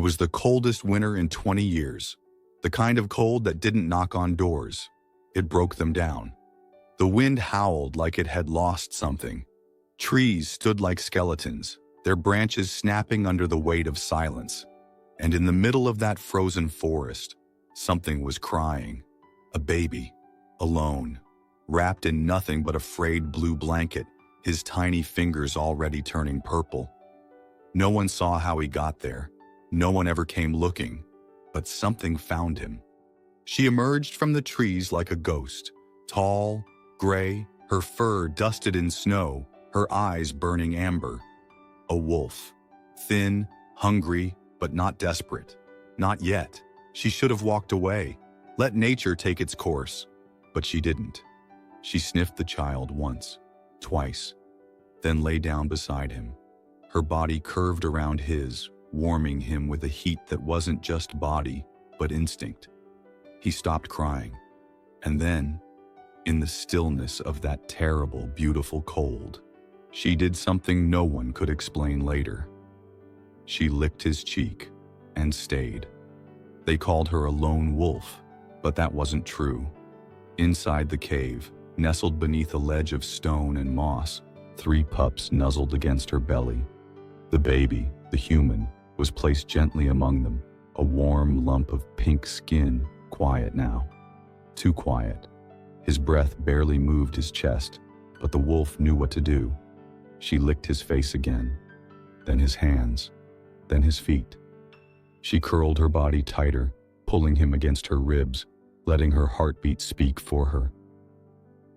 was the coldest winter in 20 years. The kind of cold that didn't knock on doors. It broke them down. The wind howled like it had lost something. Trees stood like skeletons, their branches snapping under the weight of silence. And in the middle of that frozen forest, something was crying. A baby, alone, wrapped in nothing but a frayed blue blanket, his tiny fingers already turning purple. No one saw how he got there. No one ever came looking, but something found him. She emerged from the trees like a ghost, tall, gray, her fur dusted in snow, her eyes burning amber. A wolf, thin, hungry, but not desperate. Not yet. She should have walked away, let nature take its course, but she didn't. She sniffed the child once, twice, then lay down beside him. Her body curved around his, warming him with a heat that wasn't just body, but instinct. He stopped crying, and then, in the stillness of that terrible, beautiful cold, she did something no one could explain later. She licked his cheek and stayed. They called her a lone wolf, but that wasn't true. Inside the cave, nestled beneath a ledge of stone and moss, 3 pups nuzzled against her belly. The baby, the human, was placed gently among them, a warm lump of pink skin, quiet now. Too quiet. His breath barely moved his chest, but the wolf knew what to do. She licked his face again, then his hands, then his feet. She curled her body tighter, pulling him against her ribs, letting her heartbeat speak for her.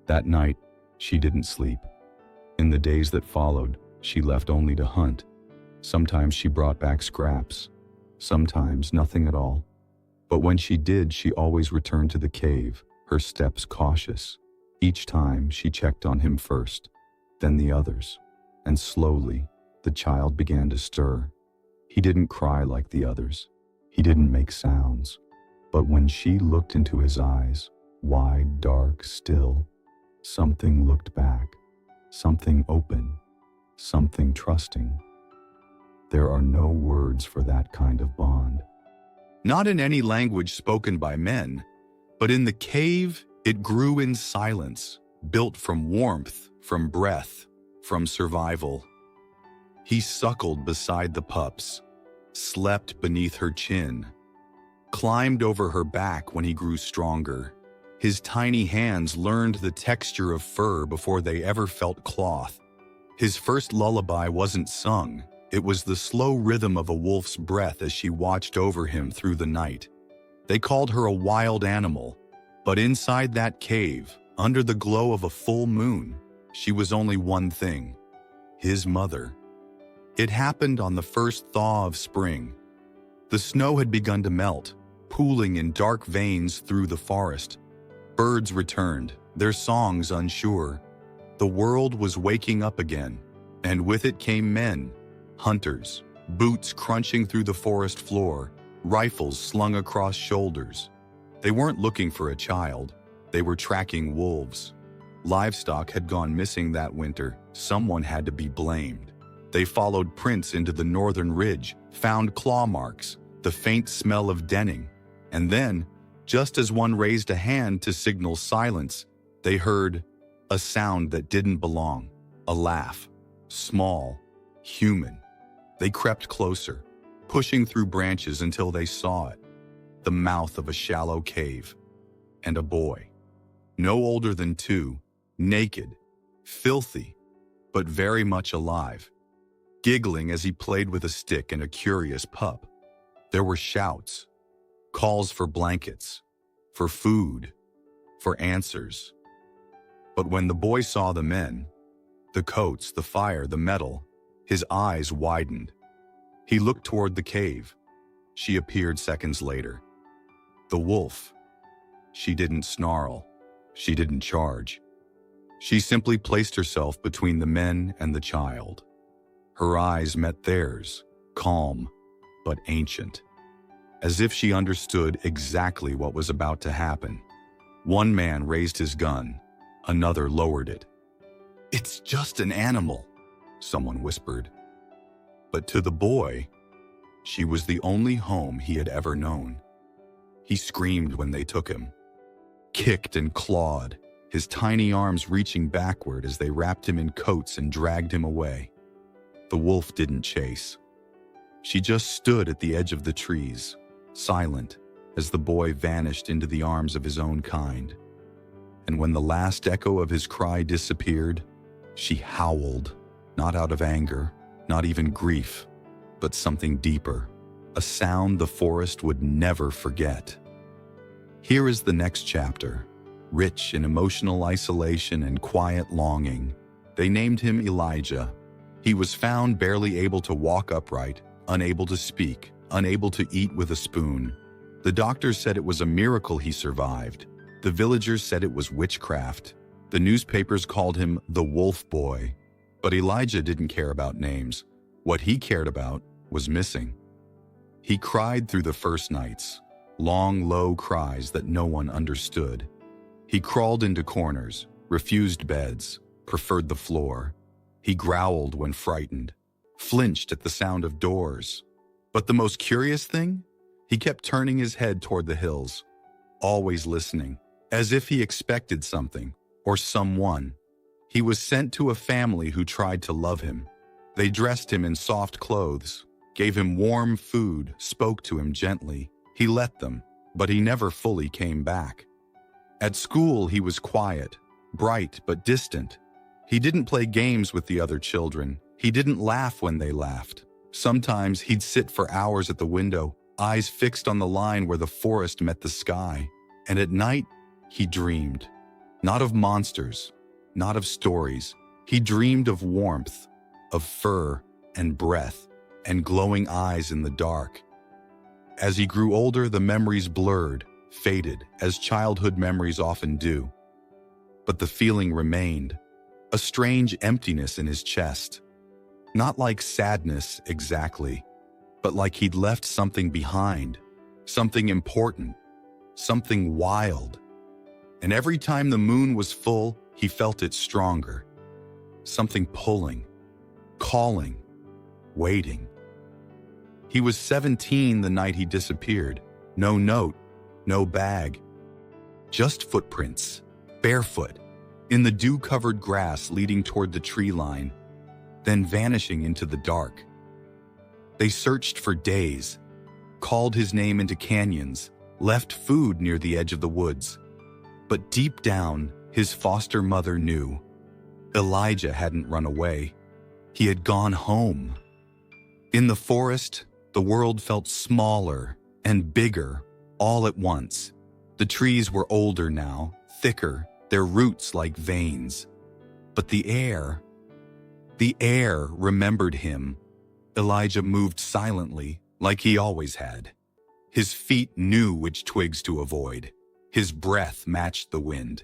That night, she didn't sleep. In the days that followed, she left only to hunt. Sometimes she brought back scraps, sometimes nothing at all. But when she did, she always returned to the cave, her steps cautious. Each time, she checked on him first, then the others. And slowly, the child began to stir. He didn't cry like the others. He didn't make sounds. But when she looked into his eyes, wide, dark, still, something looked back. Something open. Something trusting. There are no words for that kind of bond. Not in any language spoken by men, but in the cave, it grew in silence, built from warmth, from breath, from survival. He suckled beside the pups, slept beneath her chin, climbed over her back when he grew stronger. His tiny hands learned the texture of fur before they ever felt cloth. His first lullaby wasn't sung. It was the slow rhythm of a wolf's breath as she watched over him through the night. They called her a wild animal, but inside that cave, under the glow of a full moon, she was only one thing: his mother. It happened on the first thaw of spring. The snow had begun to melt, pooling in dark veins through the forest. Birds returned, their songs unsure. The world was waking up again, and with it came men. Hunters, boots crunching through the forest floor, rifles slung across shoulders. They weren't looking for a child. They were tracking wolves. Livestock had gone missing that winter. Someone had to be blamed. They followed prints into the northern ridge, found claw marks, the faint smell of denning. And then, just as one raised a hand to signal silence, they heard a sound that didn't belong. A laugh. Small. Human. They crept closer, pushing through branches until they saw it. The mouth of a shallow cave. And a boy. No older than 2, naked, filthy, but very much alive, giggling as he played with a stick and a curious pup. There were shouts, calls for blankets, for food, for answers. But when the boy saw the men, the coats, the fire, the metal, his eyes widened. He looked toward the cave. She appeared seconds later. The wolf. She didn't snarl. She didn't charge. She simply placed herself between the men and the child. Her eyes met theirs, calm, but ancient, as if she understood exactly what was about to happen. One man raised his gun, another lowered it. "It's just an animal," someone whispered. But to the boy, She was the only home he had ever known. He screamed when they took him, kicked and clawed, his tiny arms reaching backward as they wrapped him in coats and dragged him away. The wolf didn't chase. She just stood at the edge of the trees, silent, as the boy vanished into the arms of his own kind. And when the last echo of his cry disappeared, she howled, not out of anger, not even grief, but something deeper, a sound the forest would never forget. Here is the next chapter, rich in emotional isolation and quiet longing. They named him Elijah. He was found barely able to walk upright, unable to speak, unable to eat with a spoon. The doctors said it was a miracle he survived. The villagers said it was witchcraft. The newspapers called him the Wolf Boy. But Elijah didn't care about names. What he cared about was missing. He cried through the first nights, long, low cries that no one understood. He crawled into corners, refused beds, preferred the floor. He growled when frightened, flinched at the sound of doors. But the most curious thing? He kept turning his head toward the hills, always listening, as if he expected something or someone. He was sent to a family who tried to love him. They dressed him in soft clothes, gave him warm food, spoke to him gently. He let them, but he never fully came back. At school, he was quiet, bright but distant. He didn't play games with the other children. He didn't laugh when they laughed. Sometimes he'd sit for hours at the window, eyes fixed on the line where the forest met the sky. And at night, he dreamed. Not of monsters, not of stories. He dreamed of warmth, of fur and breath and glowing eyes in the dark. As he grew older, the memories blurred, faded, as childhood memories often do. But the feeling remained, a strange emptiness in his chest. Not like sadness exactly, but like he'd left something behind, something important, something wild. And every time the moon was full, he felt it stronger. Something pulling, calling, waiting. He was 17 the night he disappeared. No note, no bag. Just footprints, barefoot, in the dew-covered grass leading toward the tree line, then vanishing into the dark. They searched for days, called his name into canyons, left food near the edge of the woods. But deep down, his foster mother knew. Elijah hadn't run away. He had gone home. In the forest, the world felt smaller and bigger all at once. The trees were older now, thicker, their roots like veins. But the air remembered him. Elijah moved silently, like he always had. His feet knew which twigs to avoid. His breath matched the wind.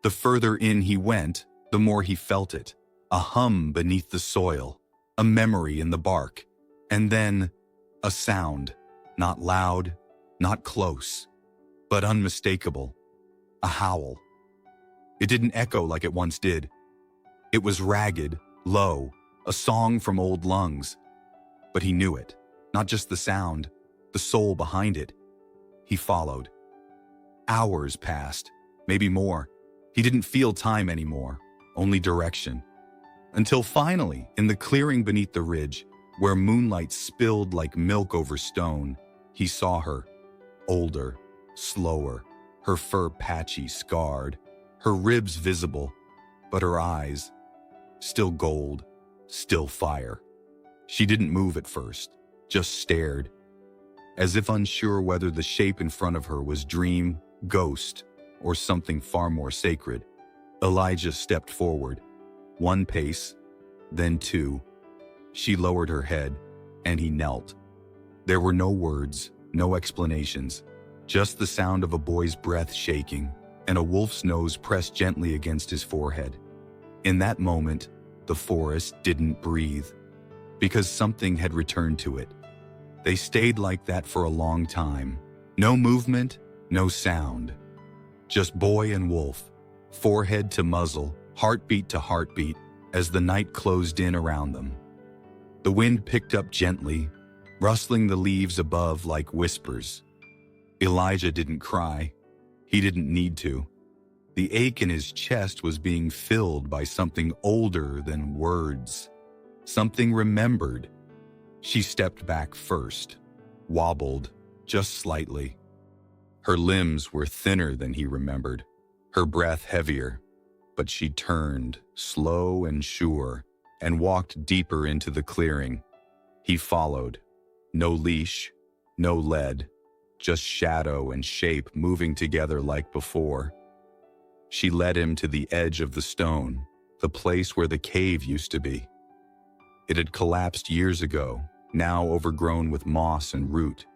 The further in he went, the more he felt it. A hum beneath the soil, a memory in the bark, and then a sound, not loud, not close, but unmistakable. A howl. It didn't echo like it once did. It was ragged, low, a song from old lungs. But he knew it, not just the sound, the soul behind it. He followed. Hours passed, maybe more. He didn't feel time anymore, only direction. Until finally, in the clearing beneath the ridge, where moonlight spilled like milk over stone, he saw her, older, slower, her fur patchy, scarred, her ribs visible, but her eyes, still gold, still fire. She didn't move at first, just stared, as if unsure whether the shape in front of her was dream, ghost, or something far more sacred. Elijah stepped forward, one pace, then two. She lowered her head, and he knelt. There were no words, no explanations, just the sound of a boy's breath shaking and a wolf's nose pressed gently against his forehead. In that moment, the forest didn't breathe, because something had returned to it. They stayed like that for a long time. No movement, no sound. Just boy and wolf, forehead to muzzle, heartbeat to heartbeat, as the night closed in around them. The wind picked up gently, rustling the leaves above like whispers. Elijah didn't cry. He didn't need to. The ache in his chest was being filled by something older than words, something remembered. She stepped back first, wobbled just slightly. Her limbs were thinner than he remembered, her breath heavier, but she turned, slow and sure, and walked deeper into the clearing. He followed. No leash, no lead, just shadow and shape moving together like before. She led him to the edge of the stone, the place where the cave used to be. It had collapsed years ago, now overgrown with moss and root,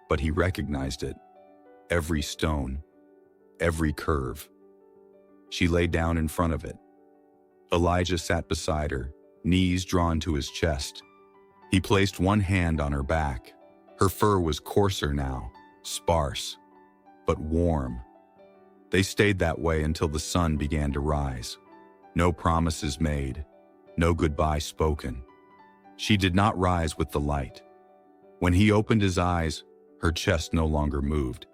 but he recognized it. Every stone, every curve. She lay down in front of it. Elijah sat beside her, knees drawn to his chest. He placed one hand on her back. Her fur was coarser now, sparse, but warm. They stayed that way until the sun began to rise. No promises made, no goodbye spoken. She did not rise with the light. When he opened his eyes, her chest no longer moved.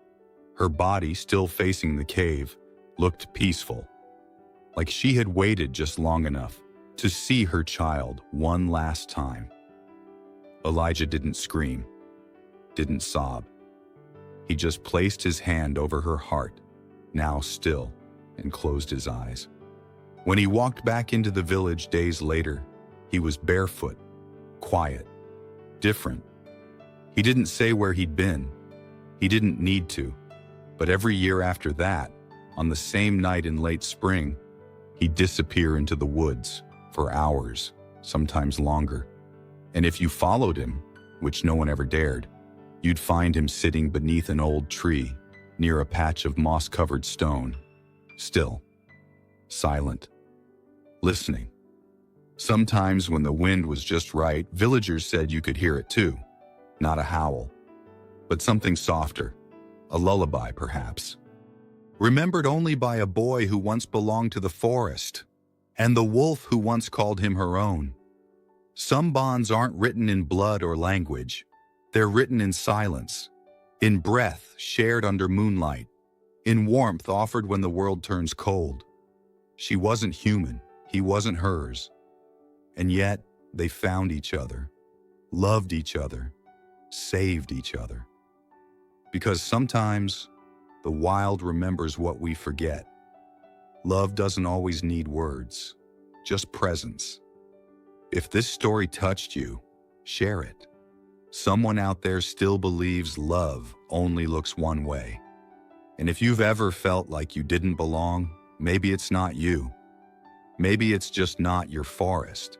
Her body, still facing the cave, looked peaceful, like she had waited just long enough to see her child one last time. Elijah didn't scream, didn't sob. He just placed his hand over her heart, now still, and closed his eyes. When he walked back into the village days later, he was barefoot, quiet, different. He didn't say where he'd been. He didn't need to. But every year after that, on the same night in late spring, he'd disappear into the woods for hours, sometimes longer. And if you followed him, which no one ever dared, you'd find him sitting beneath an old tree near a patch of moss-covered stone, still, silent, listening. Sometimes when the wind was just right, villagers said you could hear it too. Not a howl, but something softer, a lullaby perhaps. Remembered only by a boy who once belonged to the forest, and the wolf who once called him her own. Some bonds aren't written in blood or language. They're written in silence, in breath shared under moonlight, in warmth offered when the world turns cold. She wasn't human, he wasn't hers. And yet, they found each other, loved each other, saved each other. Because sometimes, the wild remembers what we forget. Love doesn't always need words, just presence. If this story touched you, share it. Someone out there still believes love only looks one way. And if you've ever felt like you didn't belong, maybe it's not you. Maybe it's just not your forest.